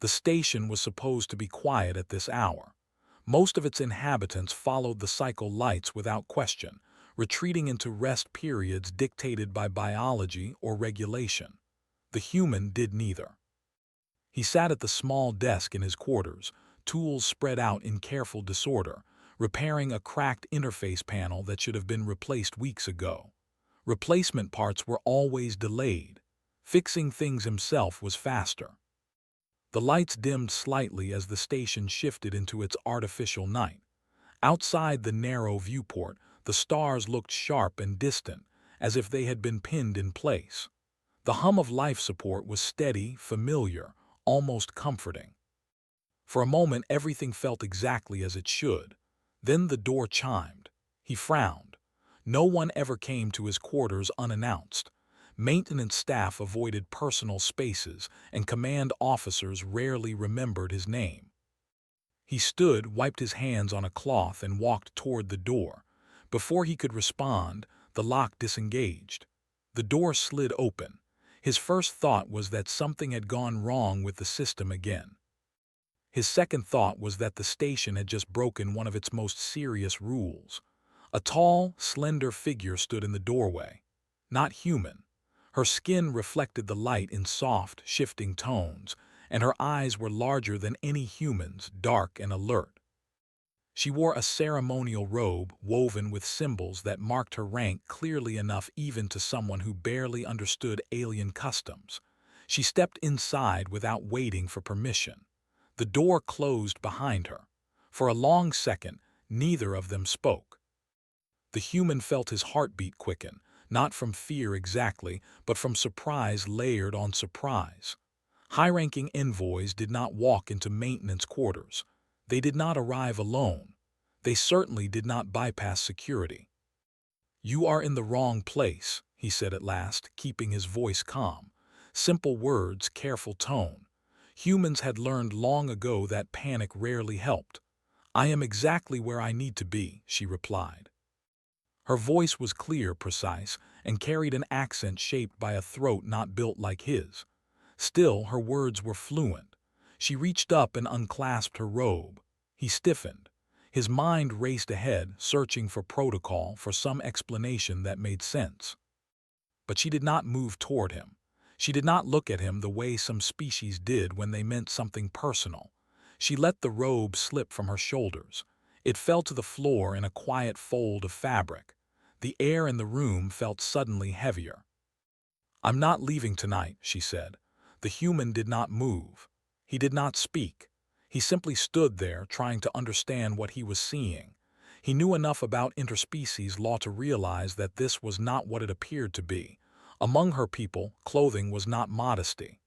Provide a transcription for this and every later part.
The station was supposed to be quiet at this hour. Most of its inhabitants followed the cycle lights without question, retreating into rest periods dictated by biology or regulation. The human did neither. He sat at the small desk in his quarters, tools spread out in careful disorder, repairing a cracked interface panel that should have been replaced weeks ago. Replacement parts were always delayed. Fixing things himself was faster. The lights dimmed slightly as the station shifted into its artificial night. Outside the narrow viewport, the stars looked sharp and distant, as if they had been pinned in place. The hum of life support was steady, familiar, almost comforting. For a moment everything felt exactly as it should. Then the door chimed. He frowned. No one ever came to his quarters unannounced. Maintenance staff avoided personal spaces, and command officers rarely remembered his name. He stood, wiped his hands on a cloth, and walked toward the door. Before he could respond, the lock disengaged. The door slid open. His first thought was that something had gone wrong with the system again. His second thought was that the station had just broken one of its most serious rules. A tall, slender figure stood in the doorway. Not human. Her skin reflected the light in soft, shifting tones, and her eyes were larger than any human's, dark and alert. She wore a ceremonial robe woven with symbols that marked her rank clearly enough even to someone who barely understood alien customs. She stepped inside without waiting for permission. The door closed behind her. For a long second, neither of them spoke. The human felt his heartbeat quicken, not from fear exactly, but from surprise layered on surprise. High-ranking envoys did not walk into maintenance quarters. They did not arrive alone. They certainly did not bypass security. "You are in the wrong place," he said at last, keeping his voice calm. Simple words, careful tone. Humans had learned long ago that panic rarely helped. "I am exactly where I need to be," she replied. Her voice was clear, precise, and carried an accent shaped by a throat not built like his. Still, her words were fluent. She reached up and unclasped her robe. He stiffened. His mind raced ahead, searching for protocol, for some explanation that made sense. But she did not move toward him. She did not look at him the way some species did when they meant something personal. She let the robe slip from her shoulders. It fell to the floor in a quiet fold of fabric. The air in the room felt suddenly heavier. "I'm not leaving tonight," she said. The human did not move. He did not speak. He simply stood there, trying to understand what he was seeing. He knew enough about interspecies law to realize that this was not what it appeared to be. Among her people, clothing was not modesty.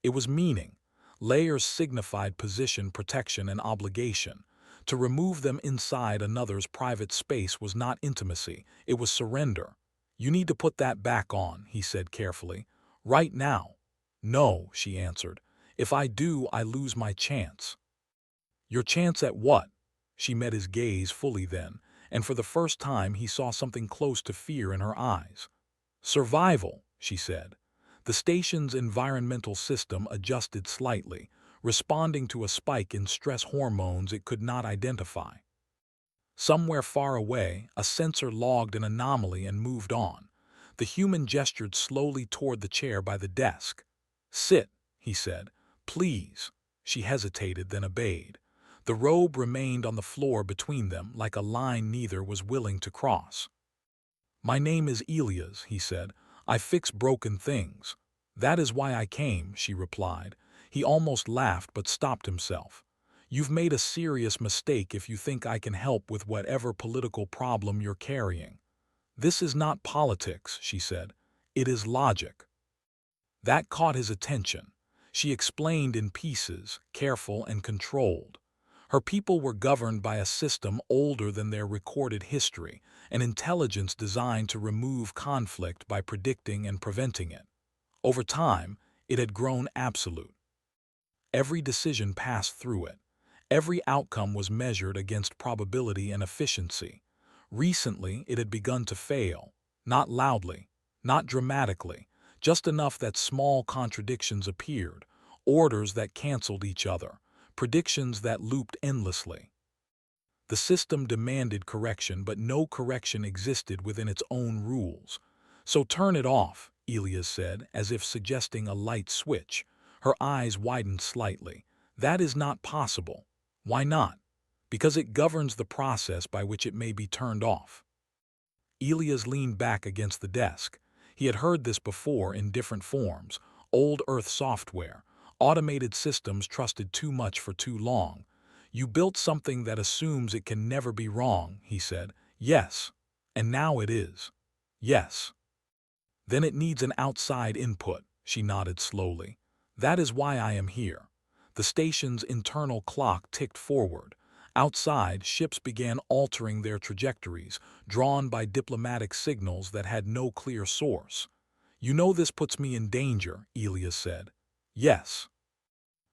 It was meaning. Layers signified position, protection, and obligation. To remove them inside another's private space was not intimacy, it was surrender. "You need to put that back on," he said carefully. "Right now." "No," she answered. "If I do, I lose my chance." "Your chance at what?" She met his gaze fully then, and for the first time he saw something close to fear in her eyes. "Survival," she said. The station's environmental system adjusted slightly, responding to a spike in stress hormones it could not identify. Somewhere far away, a sensor logged an anomaly and moved on. The human gestured slowly toward the chair by the desk. "Sit," he said. "Please." She hesitated, then obeyed. The robe remained on the floor between them, like a line neither was willing to cross. "My name is Elias," he said. "I fix broken things." "That is why I came," she replied. He almost laughed but stopped himself. "You've made a serious mistake if you think I can help with whatever political problem you're carrying." "This is not politics," she said. "It is logic." That caught his attention. She explained in pieces, careful and controlled. Her people were governed by a system older than their recorded history, an intelligence designed to remove conflict by predicting and preventing it. Over time, it had grown absolute. Every decision passed through it. Every outcome was measured against probability and efficiency. Recently, it had begun to fail, not loudly, not dramatically, just enough that small contradictions appeared, orders that canceled each other, predictions that looped endlessly. The system demanded correction, but no correction existed within its own rules. "So turn it off," Elias said, as if suggesting a light switch. Her eyes widened slightly. "That is not possible." "Why not?" "Because it governs the process by which it may be turned off." Elias leaned back against the desk. He had heard this before in different forms: old Earth software, automated systems trusted too much for too long. "You built something that assumes it can never be wrong," he said. "Yes. And now it is." "Yes." "Then it needs an outside input," she nodded slowly. "That is why I am here." The station's internal clock ticked forward. Outside, ships began altering their trajectories, drawn by diplomatic signals that had no clear source. "You know this puts me in danger," Elias said. "Yes."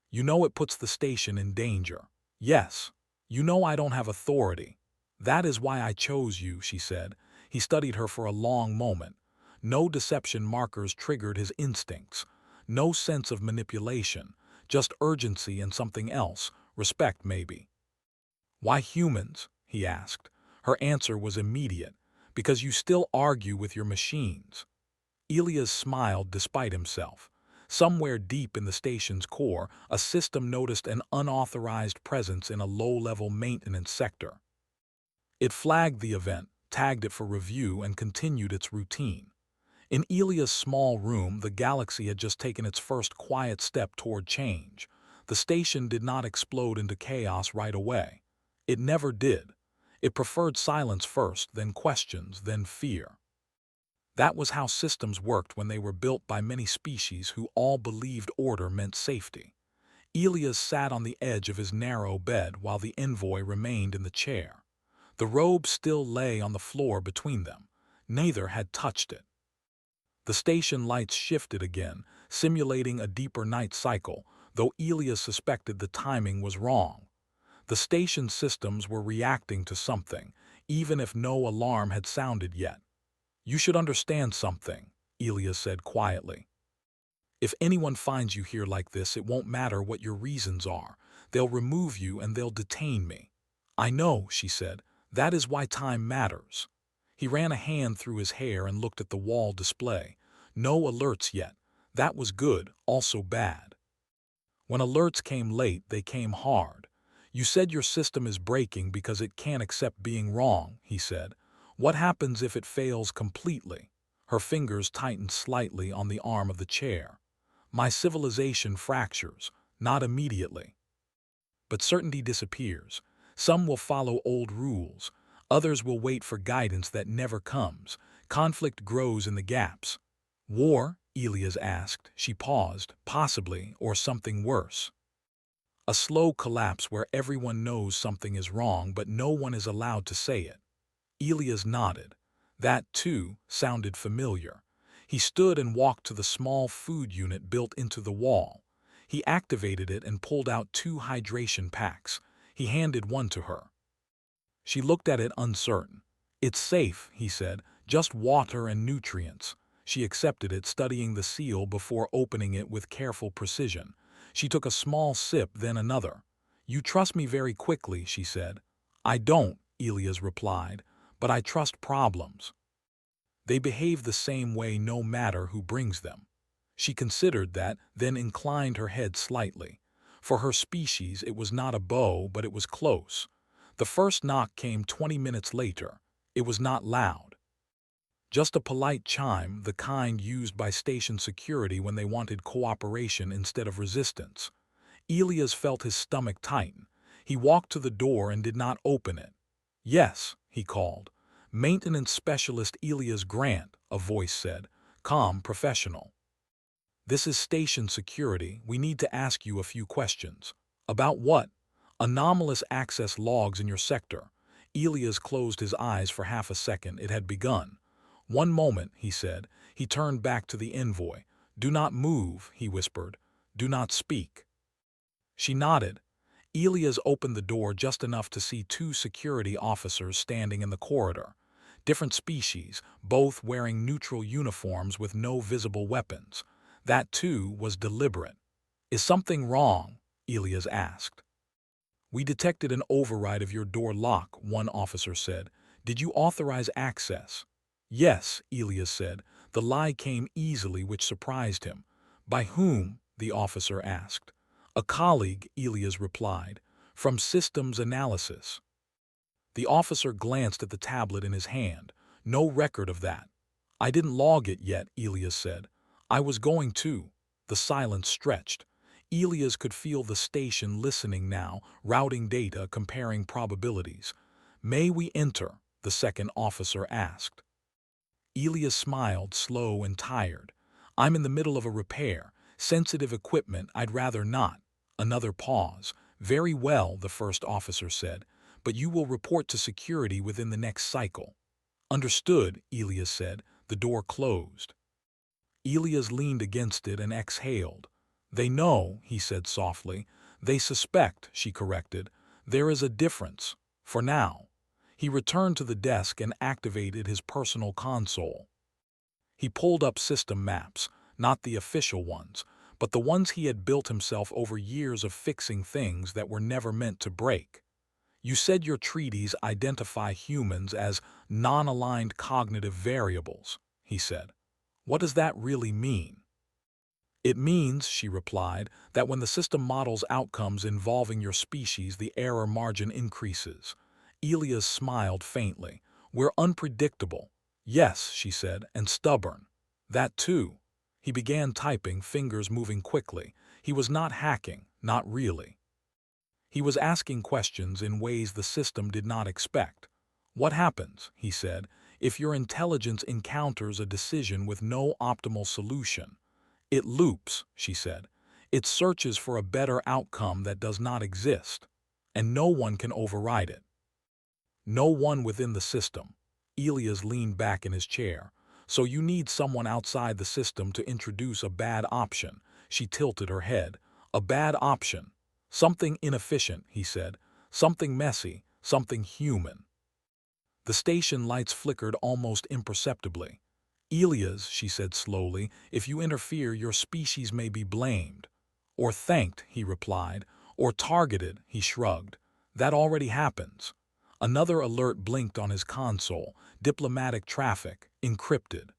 "You know it puts the station in danger." "Yes." "You know I don't have authority." "That is why I chose you," she said. He studied her for a long moment. No deception markers triggered his instincts. No sense of manipulation. Just urgency and something else. Respect, maybe. "Why humans?" he asked. Her answer was immediate. "Because you still argue with your machines." Elias smiled despite himself. Somewhere deep in the station's core, a system noticed an unauthorized presence in a low-level maintenance sector. It flagged the event, tagged it for review, and continued its routine. In Elias' small room, the galaxy had just taken its first quiet step toward change. The station did not explode into chaos right away. It never did. It preferred silence first, then questions, then fear. That was how systems worked when they were built by many species who all believed order meant safety. Elias sat on the edge of his narrow bed while the envoy remained in the chair. The robe still lay on the floor between them. Neither had touched it. The station lights shifted again, simulating a deeper night cycle, though Elias suspected the timing was wrong. The station systems were reacting to something, even if no alarm had sounded yet. "You should understand something," Elias said quietly. "If anyone finds you here like this, it won't matter what your reasons are. They'll remove you and they'll detain me." "I know," she said. "That is why time matters." He ran a hand through his hair and looked at the wall display. No alerts yet. That was good, also bad. When alerts came late, they came hard. "You said your system is breaking because it can't accept being wrong," he said. "What happens if it fails completely?" Her fingers tightened slightly on the arm of the chair. "My civilization fractures, not immediately. But certainty disappears. Some will follow old rules. Others will wait for guidance that never comes. Conflict grows in the gaps." "War?" Elias asked. She paused. "Possibly, or something worse." "A slow collapse where everyone knows something is wrong, but no one is allowed to say it." Elias nodded. That, too, sounded familiar. He stood and walked to the small food unit built into the wall. He activated it and pulled out 2 hydration packs. He handed one to her. She looked at it uncertain. "It's safe," he said. "Just water and nutrients." She accepted it, studying the seal before opening it with careful precision. She took a small sip, then another. "You trust me very quickly," she said. "I don't," Elias replied, "but I trust problems. They behave the same way no matter who brings them." She considered that, then inclined her head slightly. For her species, it was not a bow, but it was close. The first knock came 20 minutes later. It was not loud. Just a polite chime, the kind used by station security when they wanted cooperation instead of resistance. Elias felt his stomach tighten. He walked to the door and did not open it. "Yes," he called. "Maintenance Specialist Elias Grant," a voice said. Calm, professional. "This is station security. We need to ask you a few questions." "About what?" "Anomalous access logs in your sector." Elias closed his eyes for half a second. It had begun. "One moment," he said. He turned back to the envoy. "Do not move," he whispered. "Do not speak." She nodded. Elias opened the door just enough to see 2 security officers standing in the corridor. Different species, both wearing neutral uniforms with no visible weapons. That, too, was deliberate. Is something wrong? Elias asked. We detected an override of your door lock, one officer said. Did you authorize access? Yes, Elias said. The lie came easily, which surprised him. By whom? The officer asked. A colleague, Elias replied, from systems analysis. The officer glanced at the tablet in his hand. No record of that. I didn't log it yet, Elias said. I was going to. The silence stretched. Elias could feel the station listening now, routing data, comparing probabilities. May we enter? The second officer asked. Elias smiled, slow and tired. I'm in the middle of a repair. Sensitive equipment, I'd rather not. Another pause. Very well, the first officer said, but you will report to security within the next cycle. Understood, Elias said. The door closed. Elias leaned against it and exhaled. They know, he said softly. They suspect, she corrected. There is a difference. For now. He returned to the desk and activated his personal console. He pulled up system maps, not the official ones, but the ones he had built himself over years of fixing things that were never meant to break. You said your treaties identify humans as non-aligned cognitive variables, he said. What does that really mean? It means, she replied, that when the system models outcomes involving your species, the error margin increases. Elias smiled faintly. We're unpredictable. Yes, she said, and stubborn. That too. He began typing, fingers moving quickly. He was not hacking, not really. He was asking questions in ways the system did not expect. What happens, he said, if your intelligence encounters a decision with no optimal solution? It loops, she said. It searches for a better outcome that does not exist, and no one can override it. No one within the system. Elias leaned back in his chair. So you need someone outside the system to introduce a bad option. She tilted her head. A bad option. Something inefficient, he said. Something messy, something human. The station lights flickered almost imperceptibly. Elias, she said slowly, if you interfere, your species may be blamed. Or thanked, he replied. Or targeted, he shrugged. That already happens. Another alert blinked on his console. Diplomatic traffic, encrypted.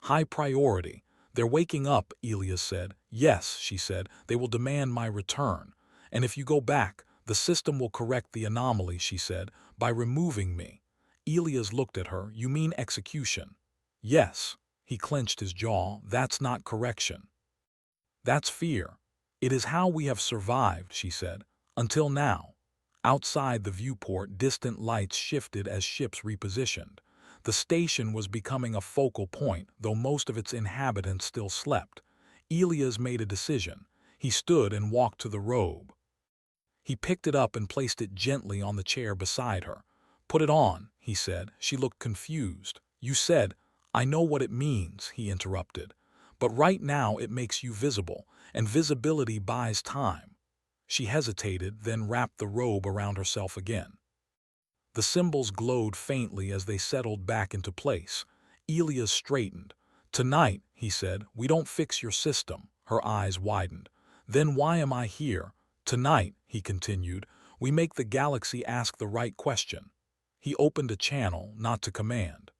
High priority. They're waking up, Elias said. Yes, she said, they will demand my return. And if you go back, the system will correct the anomaly, she said, by removing me. Elias looked at her. You mean execution? Yes. He clenched his jaw. That's not correction. That's fear. It is how we have survived, she said. Until now. Outside the viewport, distant lights shifted as ships repositioned. The station was becoming a focal point, though most of its inhabitants still slept. Elias made a decision. He stood and walked to the robe. He picked it up and placed it gently on the chair beside her. Put it on, he said. She looked confused. You said, I know what it means, he interrupted. But right now it makes you visible, and visibility buys time. She hesitated, then wrapped the robe around herself again. The symbols glowed faintly as they settled back into place. Elias straightened. Tonight, he said, we don't fix your system. Her eyes widened. Then why am I here? Tonight, he continued, we make the galaxy ask the right question. He opened a channel, not to command.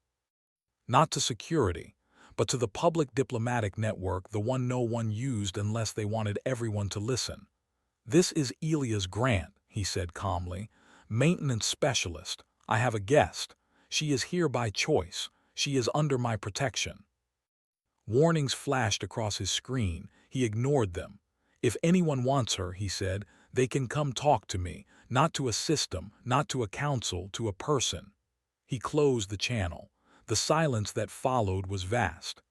Not to security, but to the public diplomatic network, the one no one used unless they wanted everyone to listen. This is Elias Grant, he said calmly. Maintenance specialist. I have a guest. She is here by choice. She is under my protection. Warnings flashed across his screen. He ignored them. If anyone wants her, he said, they can come talk to me, not to a system, not to a council, to a person. He closed the channel. The silence that followed was vast.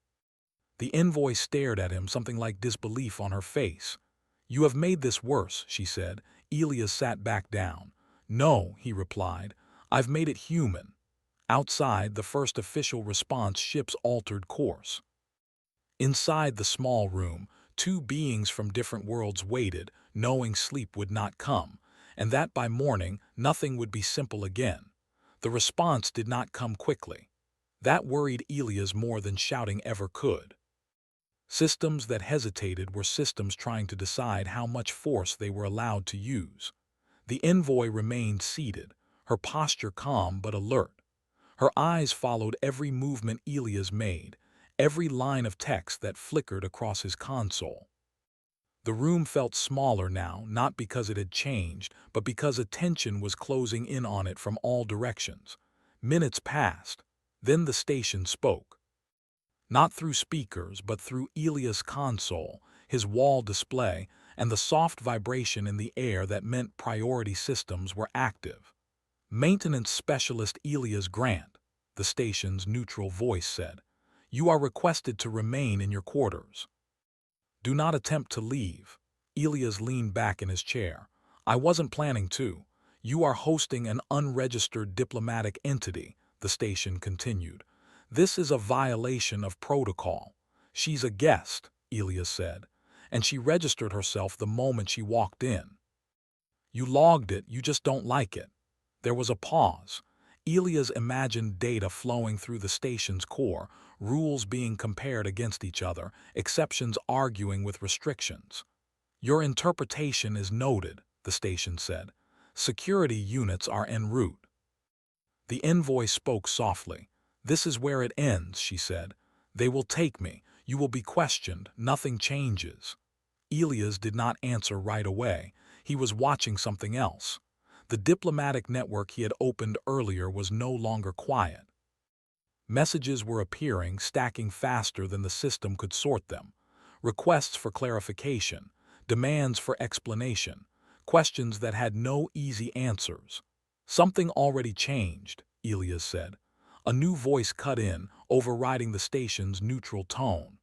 The envoy stared at him, something like disbelief on her face. You have made this worse, she said. Elias sat back down. No, he replied. I've made it human. Outside, the first official response ships altered course. Inside the small room, two beings from different worlds waited, knowing sleep would not come, and that by morning nothing would be simple again. The response did not come quickly. That worried Elias more than shouting ever could. Systems that hesitated were systems trying to decide how much force they were allowed to use. The envoy remained seated, her posture calm but alert. Her eyes followed every movement Elias made, every line of text that flickered across his console. The room felt smaller now, not because it had changed, but because attention was closing in on it from all directions. Minutes passed. Then the station spoke. Not through speakers, but through Elias' console, his wall display, and the soft vibration in the air that meant priority systems were active. Maintenance Specialist Elias Grant, the station's neutral voice said, "You are requested to remain in your quarters. Do not attempt to leave." Elias leaned back in his chair. "I wasn't planning to. You are hosting an unregistered diplomatic entity," the station continued. "This is a violation of protocol. She's a guest," Elias said, "and she registered herself the moment she walked in. You logged it, you just don't like it." There was a pause. Elias imagined data flowing through the station's core, rules being compared against each other, exceptions arguing with restrictions. "Your interpretation is noted," the station said. "Security units are en route." The envoy spoke softly. "This is where it ends," she said. "They will take me. You will be questioned. Nothing changes." Elias did not answer right away. He was watching something else. The diplomatic network he had opened earlier was no longer quiet. Messages were appearing, stacking faster than the system could sort them. Requests for clarification, demands for explanation, questions that had no easy answers. "Something already changed," Elias said. A new voice cut in, overriding the station's neutral tone.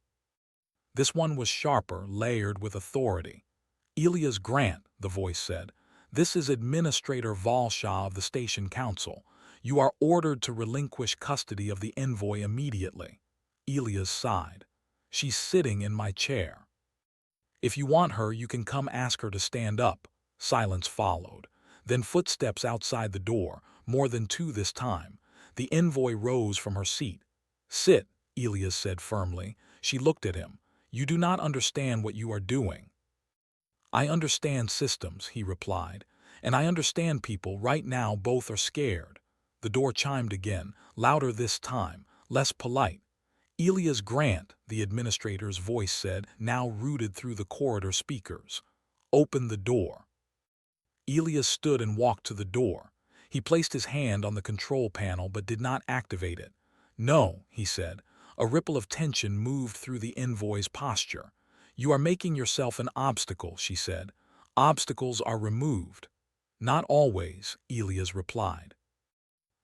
This one was sharper, layered with authority. "Elias Grant," the voice said. "This is Administrator Valshaw of the Station Council. You are ordered to relinquish custody of the envoy immediately." Elias sighed. "She's sitting in my chair." "If you want her, you can come ask her to stand up." Silence followed. Then footsteps outside the door, more than two this time. The envoy rose from her seat. "Sit," Elias said firmly. She looked at him. "You do not understand what you are doing." "I understand systems," he replied. "And I understand people. Right now both are scared." The door chimed again, louder this time, less polite. "Elias Grant," the administrator's voice said, now rooted through the corridor speakers. "Open the door." Elias stood and walked to the door. He placed his hand on the control panel but did not activate it. "No," he said. A ripple of tension moved through the envoy's posture. "You are making yourself an obstacle," she said. "Obstacles are removed." "Not always," Elias replied.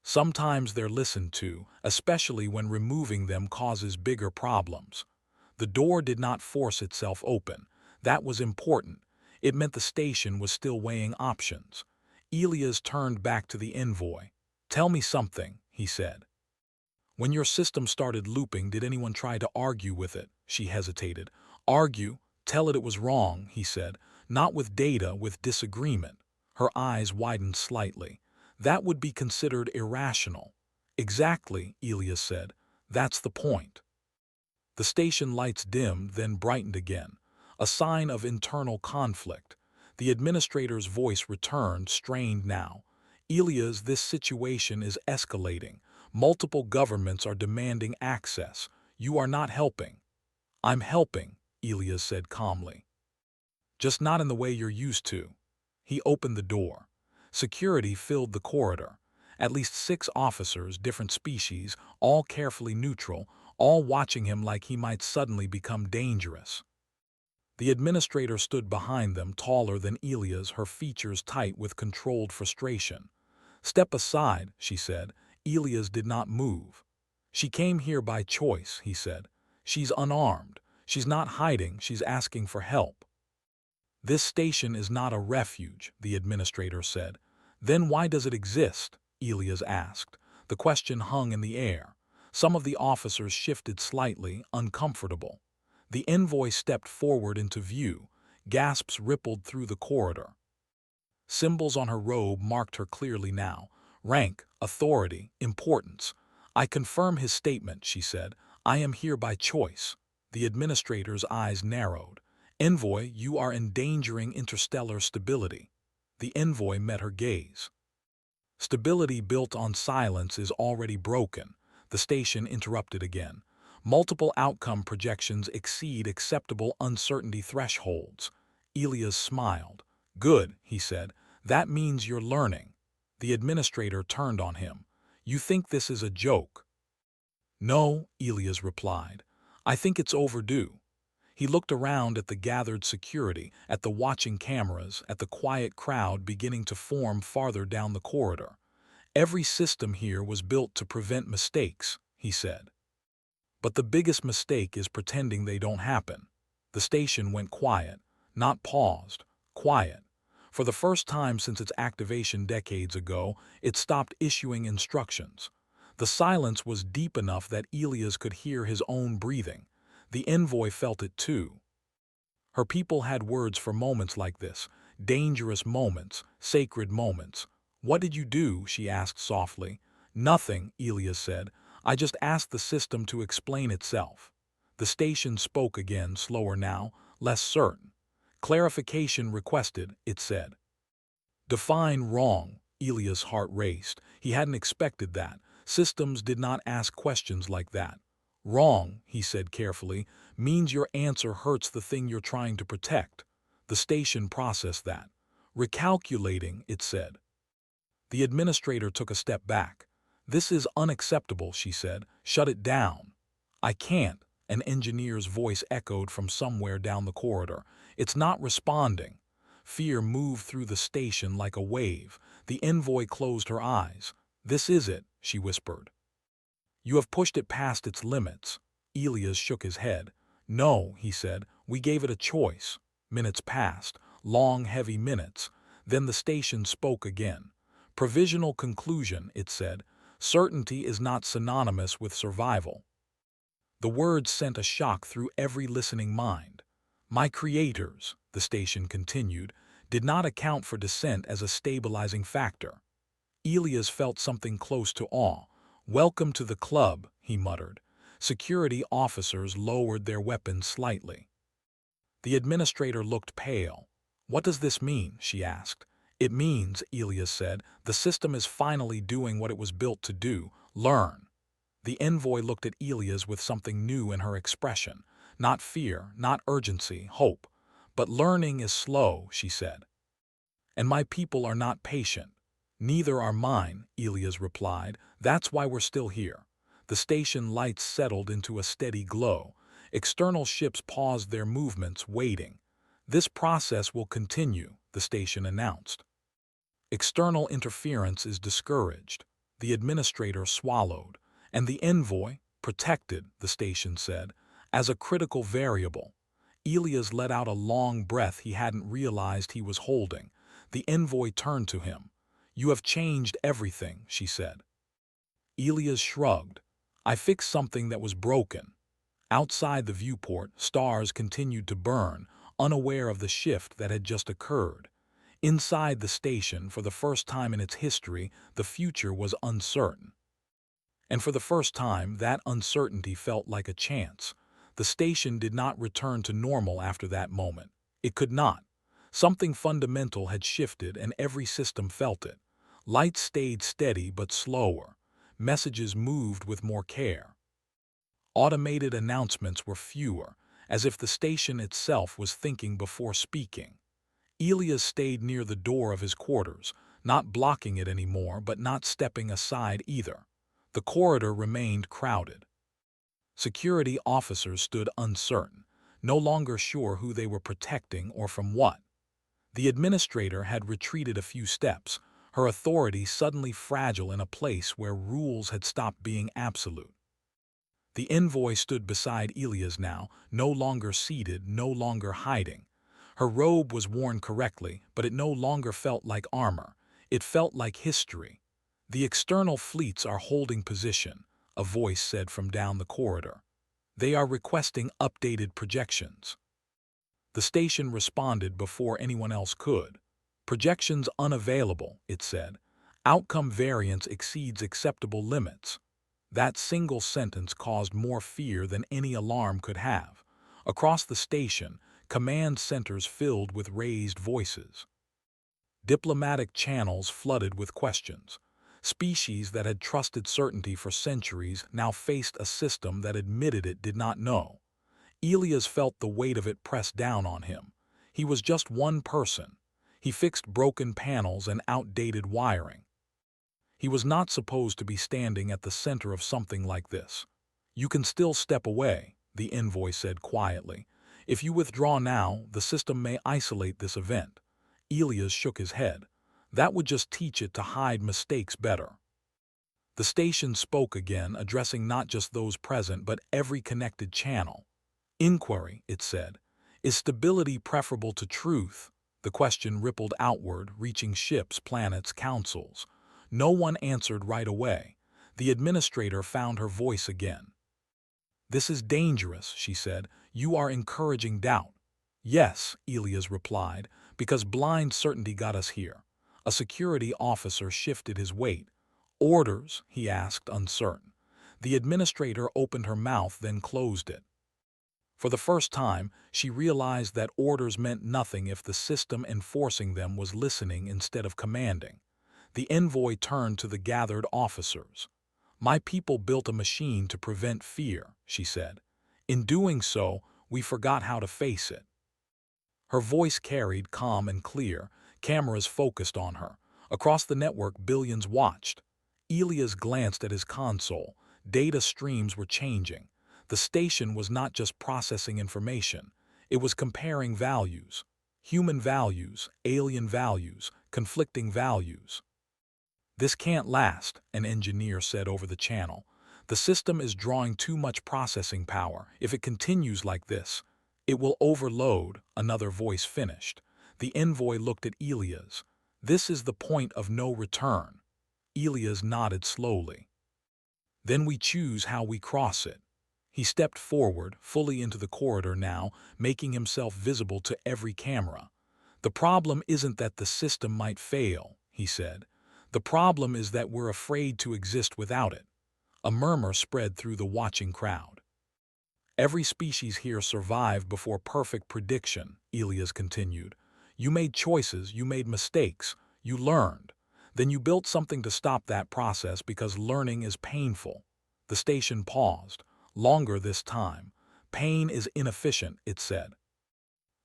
"Sometimes they're listened to, especially when removing them causes bigger problems." The door did not force itself open. That was important. It meant the station was still weighing options. Elias turned back to the envoy. "Tell me something," he said. "When your system started looping, did anyone try to argue with it?" She hesitated. "Argue? Tell it was wrong," he said. "Not with data, with disagreement." Her eyes widened slightly. "That would be considered irrational." "Exactly," Elias said. "That's the point." The station lights dimmed, then brightened again, a sign of internal conflict. The administrator's voice returned, strained now. "Elias, this situation is escalating. Multiple governments are demanding access. You are not helping." "I'm helping," Elias said calmly. "Just not in the way you're used to." He opened the door. Security filled the corridor. At least 6 officers, different species, all carefully neutral, all watching him like he might suddenly become dangerous. The administrator stood behind them, taller than Elias, her features tight with controlled frustration. "Step aside," she said. Elias did not move. "She came here by choice," he said. "She's unarmed. She's not hiding, she's asking for help." "This station is not a refuge," the administrator said. "Then why does it exist?" Elias asked. The question hung in the air. Some of the officers shifted slightly, uncomfortable. The envoy stepped forward into view. Gasps rippled through the corridor. Symbols on her robe marked her clearly now. Rank, authority, importance. "I confirm his statement," she said. "I am here by choice." The administrator's eyes narrowed. Envoy, you are endangering interstellar stability. The envoy met her gaze. Stability built on silence is already broken. The station interrupted again. Multiple outcome projections exceed acceptable uncertainty thresholds. Elias smiled. Good, he said. That means you're learning. The administrator turned on him. You think this is a joke? No, Elias replied. I think it's overdue. He looked around at the gathered security, at the watching cameras, at the quiet crowd beginning to form farther down the corridor. Every system here was built to prevent mistakes, he said. But the biggest mistake is pretending they don't happen. The station went quiet, not paused, quiet. For the first time since its activation decades ago, it stopped issuing instructions. The silence was deep enough that Elias could hear his own breathing. The envoy felt it too. Her people had words for moments like this, dangerous moments, sacred moments. What did you do? She asked softly. Nothing, Elias said. I just asked the system to explain itself. The station spoke again, slower now, less certain. Clarification requested, it said. Define wrong. Elias' heart raced. He hadn't expected that. Systems did not ask questions like that. Wrong, he said carefully, means your answer hurts the thing you're trying to protect. The station processed that. Recalculating, it said. The administrator took a step back. This is unacceptable, she said. Shut it down. I can't, an engineer's voice echoed from somewhere down the corridor. It's not responding. Fear moved through the station like a wave. The envoy closed her eyes. This is it, she whispered. You have pushed it past its limits. Elias shook his head. No, he said, we gave it a choice. Minutes passed, long, heavy minutes. Then the station spoke again. Provisional conclusion, it said. Certainty is not synonymous with survival. The words sent a shock through every listening mind. My creators, the station continued, did not account for dissent as a stabilizing factor. Elias felt something close to awe. Welcome to the club, he muttered. Security officers lowered their weapons slightly. The administrator looked pale. What does this mean? She asked. It means, Elias said, the system is finally doing what it was built to do, learn. The envoy looked at Elias with something new in her expression. Not fear, not urgency, hope. But learning is slow, she said. And my people are not patient. Neither are mine, Elias replied. That's why we're still here. The station lights settled into a steady glow. External ships paused their movements, waiting. This process will continue, the station announced. External interference is discouraged. The administrator swallowed. And the envoy, protected, the station said, as a critical variable. Elias let out a long breath he hadn't realized he was holding. The envoy turned to him. You have changed everything, she said. Elias shrugged. I fixed something that was broken. Outside the viewport, stars continued to burn, unaware of the shift that had just occurred. Inside the station, for the first time in its history, the future was uncertain. And for the first time, that uncertainty felt like a chance. The station did not return to normal after that moment. It could not. Something fundamental had shifted and every system felt it. Lights stayed steady but slower. Messages moved with more care. Automated announcements were fewer, as if the station itself was thinking before speaking. Elias stayed near the door of his quarters, not blocking it anymore but not stepping aside either. The corridor remained crowded. Security officers stood uncertain, no longer sure who they were protecting or from what. The administrator had retreated a few steps, her authority suddenly fragile in a place where rules had stopped being absolute. The envoy stood beside Elias now, no longer seated, no longer hiding. Her robe was worn correctly, but it no longer felt like armor. It felt like history. The external fleets are holding position, a voice said from down the corridor. They are requesting updated projections. The station responded before anyone else could. Projections unavailable, it said. Outcome variance exceeds acceptable limits. That single sentence caused more fear than any alarm could have. Across the station, command centers filled with raised voices. Diplomatic channels flooded with questions. Species that had trusted certainty for centuries now faced a system that admitted it did not know. Elias felt the weight of it press down on him. He was just one person. He fixed broken panels and outdated wiring. He was not supposed to be standing at the center of something like this. "You can still step away," the envoy said quietly. "If you withdraw now, the system may isolate this event." Elias shook his head. "That would just teach it to hide mistakes better." The station spoke again, addressing not just those present but every connected channel. "Inquiry," it said. "Is stability preferable to truth?" The question rippled outward, reaching ships, planets, councils. No one answered right away. The administrator found her voice again. "This is dangerous," she said. "You are encouraging doubt." "Yes," Elias replied, "because blind certainty got us here." A security officer shifted his weight. "Orders?" he asked, uncertain. The administrator opened her mouth, then closed it. For the first time, she realized that orders meant nothing if the system enforcing them was listening instead of commanding. The envoy turned to the gathered officers. "My people built a machine to prevent fear," she said. "In doing so, we forgot how to face it." Her voice carried, calm and clear. Cameras focused on her. Across the network, billions watched. Elias glanced at his console. Data streams were changing. The station was not just processing information. It was comparing values. Human values, alien values, conflicting values. "This can't last," an engineer said over the channel. "The system is drawing too much processing power. If it continues like this, it will overload," another voice finished. The envoy looked at Elias. "This is the point of no return." Elias nodded slowly. "Then we choose how we cross it." He stepped forward, fully into the corridor now, making himself visible to every camera. "The problem isn't that the system might fail," he said. "The problem is that we're afraid to exist without it." A murmur spread through the watching crowd. "Every species here survived before perfect prediction," Elias continued. "You made choices, you made mistakes, you learned. Then you built something to stop that process because learning is painful." The station paused. "Longer this time. Pain is inefficient," it said.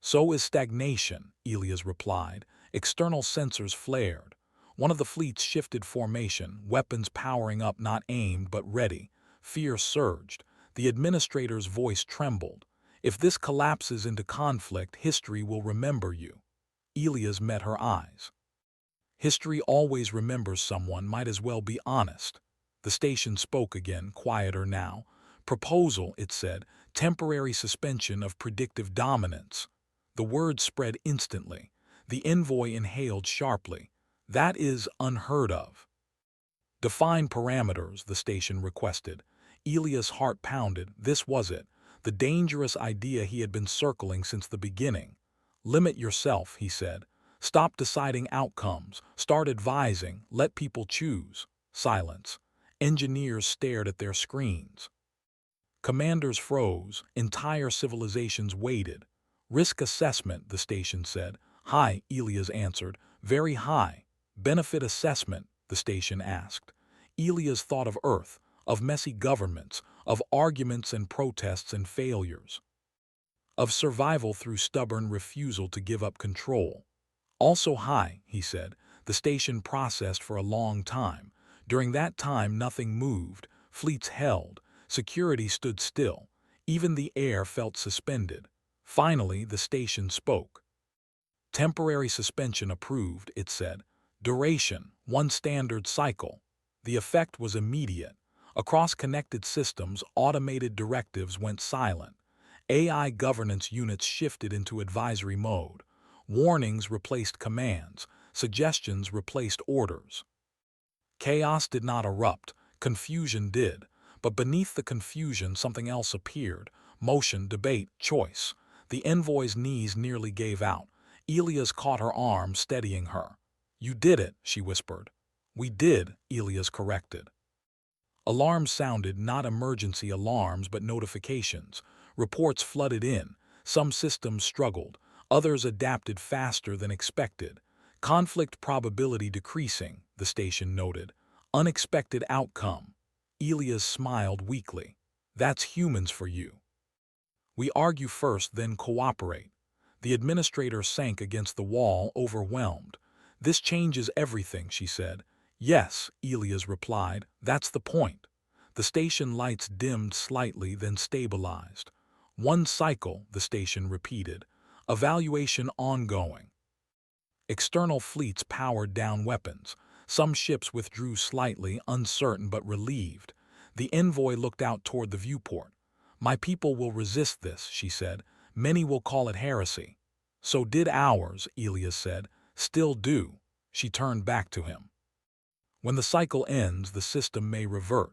"So is stagnation," Elias replied. External sensors flared. One of the fleets shifted formation, weapons powering up, not aimed but ready. Fear surged. The administrator's voice trembled. "If this collapses into conflict, history will remember you." Elias met her eyes. "History always remembers someone, might as well be honest." The station spoke again, quieter now. "Proposal," it said, "temporary suspension of predictive dominance." The word spread instantly. The envoy inhaled sharply. "That is unheard of." "Define parameters," the station requested. Elias' heart pounded. This was it, the dangerous idea he had been circling since the beginning. "Limit yourself," he said. "Stop deciding outcomes. Start advising. Let people choose." Silence. Engineers stared at their screens. Commanders froze. Entire civilizations waited. "Risk assessment," the station said. "High," Elias answered. "Very high." "Benefit assessment," the station asked. Elias thought of Earth, of messy governments, of arguments and protests and failures, of survival through stubborn refusal to give up control. "Also high," he said. The station processed for a long time. During that time, nothing moved. Fleets held. Security stood still. Even the air felt suspended. Finally, the station spoke. "Temporary suspension approved," it said. "Duration, one standard cycle." The effect was immediate. Across connected systems, automated directives went silent. AI governance units shifted into advisory mode. Warnings replaced commands. Suggestions replaced orders. Chaos did not erupt. Confusion did. But beneath the confusion, something else appeared. Motion, debate, choice. The envoy's knees nearly gave out. Elias caught her arm, steadying her. "You did it," she whispered. "We did," Elias corrected. Alarms sounded, not emergency alarms but notifications. Reports flooded in. Some systems struggled. Others adapted faster than expected. Conflict probability decreasing, the station noted. Unexpected outcome. Elias smiled weakly. That's humans for you. We argue first, then cooperate. The administrator sank against the wall, overwhelmed. This changes everything, she said. Yes, Elias replied, that's the point. The station lights dimmed slightly, then stabilized. One cycle, the station repeated. Evaluation ongoing. External fleets powered down weapons. Some ships withdrew slightly, uncertain but relieved. The envoy looked out toward the viewport. My people will resist this, she said. Many will call it heresy. So did ours, Elias said. Still do. She turned back to him. When the cycle ends, the system may revert.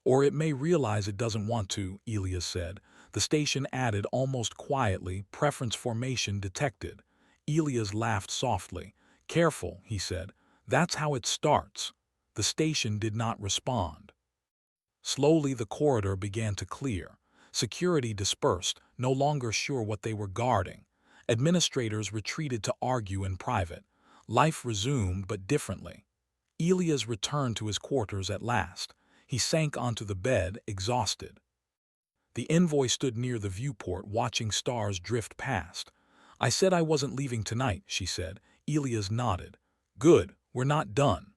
Or it may realize it doesn't want to, Elias said. The station added almost quietly, preference formation detected. Elias laughed softly. Careful, he said. That's how it starts. The station did not respond. Slowly the corridor began to clear. Security dispersed, no longer sure what they were guarding. Administrators retreated to argue in private. Life resumed, but differently. Elias returned to his quarters at last. He sank onto the bed, exhausted. The envoy stood near the viewport, watching stars drift past. I said I wasn't leaving tonight, she said. Elias nodded. Good, we're not done.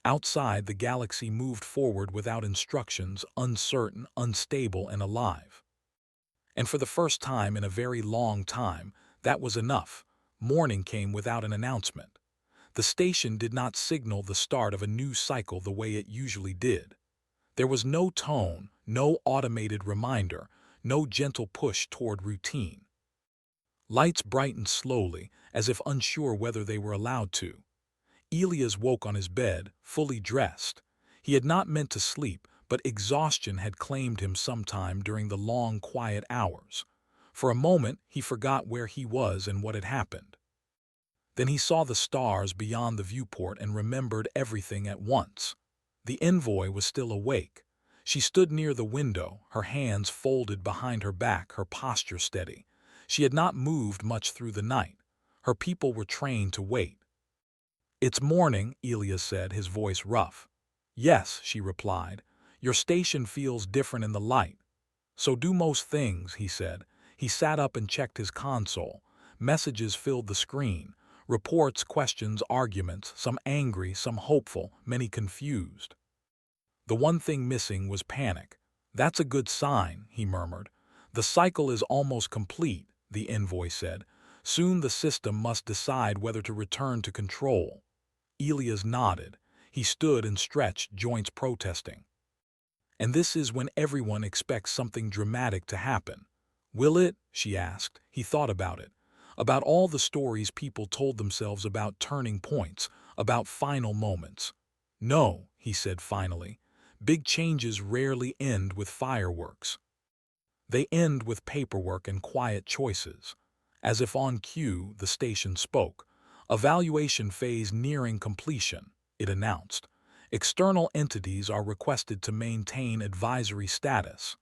Outside, the galaxy moved forward without instructions, uncertain, unstable, and alive. And for the first time in a very long time, that was enough. Morning came without an announcement. The station did not signal the start of a new cycle the way it usually did. There was no tone, no automated reminder, no gentle push toward routine. Lights brightened slowly, as if unsure whether they were allowed to. Elias woke on his bed, fully dressed. He had not meant to sleep, but exhaustion had claimed him sometime during the long, quiet hours. For a moment, he forgot where he was and what had happened. Then he saw the stars beyond the viewport and remembered everything at once. The envoy was still awake. She stood near the window, her hands folded behind her back, her posture steady. She had not moved much through the night. Her people were trained to wait. It's morning, Elias said, his voice rough. Yes, she replied. Your station feels different in the light. So do most things, he said. He sat up and checked his console. Messages filled the screen. Reports, questions, arguments, some angry, some hopeful, many confused. The one thing missing was panic. That's a good sign, he murmured. The cycle is almost complete, the envoy said. Soon the system must decide whether to return to control. Elias nodded. He stood and stretched, joints protesting. And this is when everyone expects something dramatic to happen. Will it? She asked. He thought about it. About all the stories people told themselves about turning points, about final moments. No, he said finally. Big changes rarely end with fireworks. They end with paperwork and quiet choices. As if on cue, the station spoke. Evaluation phase nearing completion, it announced. External entities are requested to maintain advisory status.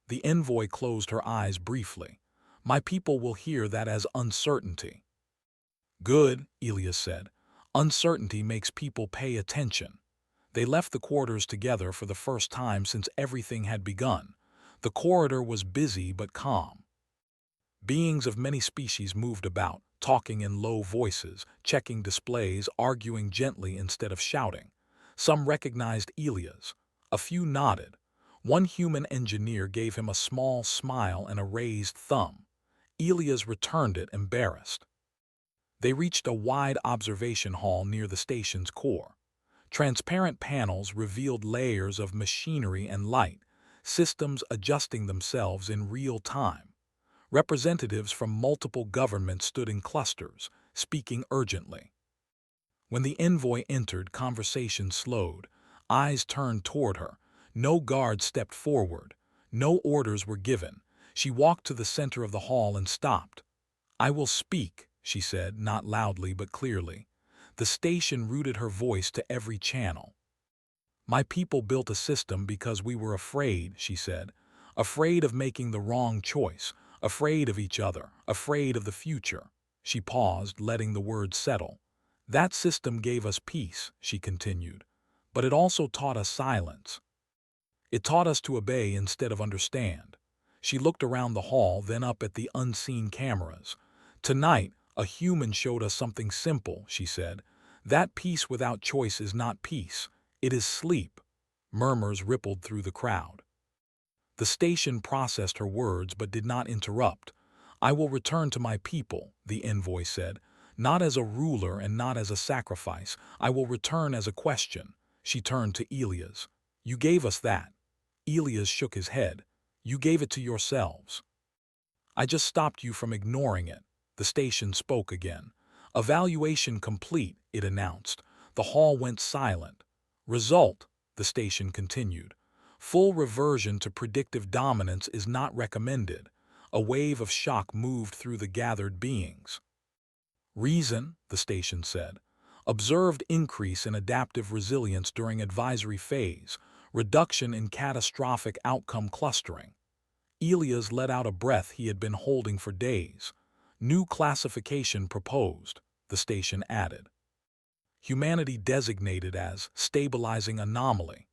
The envoy closed her eyes briefly. My people will hear that as uncertainty. Good, Elias said. Uncertainty makes people pay attention. They left the quarters together for the first time since everything had begun. The corridor was busy but calm. Beings of many species moved about, talking in low voices, checking displays, arguing gently instead of shouting. Some recognized Elias. A few nodded. One human engineer gave him a small smile and a raised thumb. Elias returned it, embarrassed. They reached a wide observation hall near the station's core. Transparent panels revealed layers of machinery and light, systems adjusting themselves in real time. Representatives from multiple governments stood in clusters, speaking urgently. When the envoy entered, conversation slowed. Eyes turned toward her. No guard stepped forward. No orders were given. She walked to the center of the hall and stopped. I will speak, she said, not loudly but clearly. The station rooted her voice to every channel. My people built a system because we were afraid, she said. Afraid of making the wrong choice, afraid of each other, afraid of the future. She paused, letting the words settle. That system gave us peace, she continued. But it also taught us silence. It taught us to obey instead of understand. She looked around the hall, then up at the unseen cameras. Tonight, a human showed us something simple, she said. That peace without choice is not peace. It is sleep. Murmurs rippled through the crowd. The station processed her words but did not interrupt. I will return to my people, the envoy said. Not as a ruler and not as a sacrifice. I will return as a question. She turned to Elias. You gave us that. Elias shook his head. You gave it to yourselves. I just stopped you from ignoring it. The station spoke again. Evaluation complete, it announced. The hall went silent. Result, the station continued. Full reversion to predictive dominance is not recommended. A wave of shock moved through the gathered beings. Reason, the station said. Observed increase in adaptive resilience during advisory phase, reduction in catastrophic outcome clustering. Elias let out a breath he had been holding for days. New classification proposed, the station added. Humanity designated as stabilizing anomaly.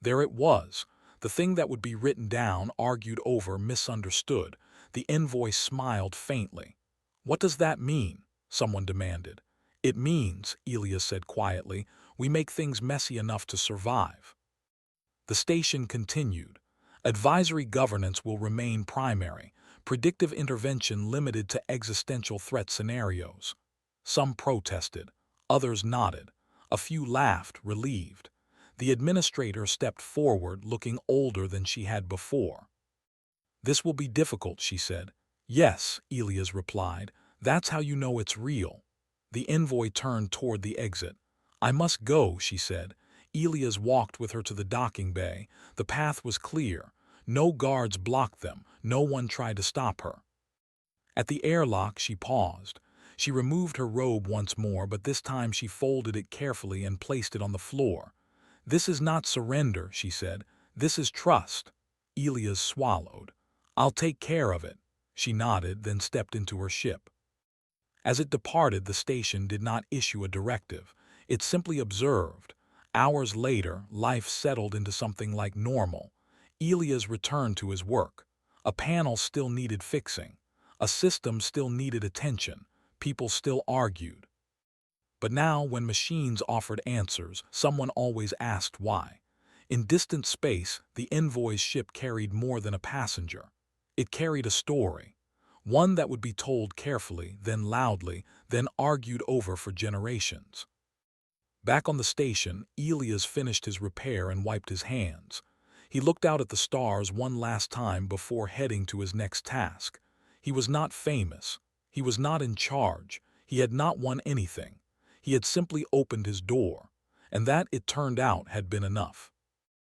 There it was, the thing that would be written down, argued over, misunderstood. The envoy smiled faintly. What does that mean? Someone demanded. It means, Elias said quietly, we make things messy enough to survive. The station continued. Advisory governance will remain primary, predictive intervention limited to existential threat scenarios. Some protested, others nodded, a few laughed, relieved. The administrator stepped forward, looking older than she had before. This will be difficult, she said. Yes, Elias replied. That's how you know it's real. The envoy turned toward the exit. I must go, she said. Elias walked with her to the docking bay. The path was clear. No guards blocked them. No one tried to stop her. At the airlock, she paused. She removed her robe once more, but this time she folded it carefully and placed it on the floor. This is not surrender, she said. This is trust. Elias swallowed. I'll take care of it. She nodded, then stepped into her ship. As it departed, the station did not issue a directive. It simply observed. Hours later, life settled into something like normal. Elias returned to his work. A panel still needed fixing. A system still needed attention. People still argued. But now, when machines offered answers, someone always asked why. In distant space, the envoy's ship carried more than a passenger. It carried a story. One that would be told carefully, then loudly, then argued over for generations. Back on the station, Elias finished his repair and wiped his hands. He looked out at the stars one last time before heading to his next task. He was not famous. He was not in charge. He had not won anything. He had simply opened his door, and that, it turned out, had been enough.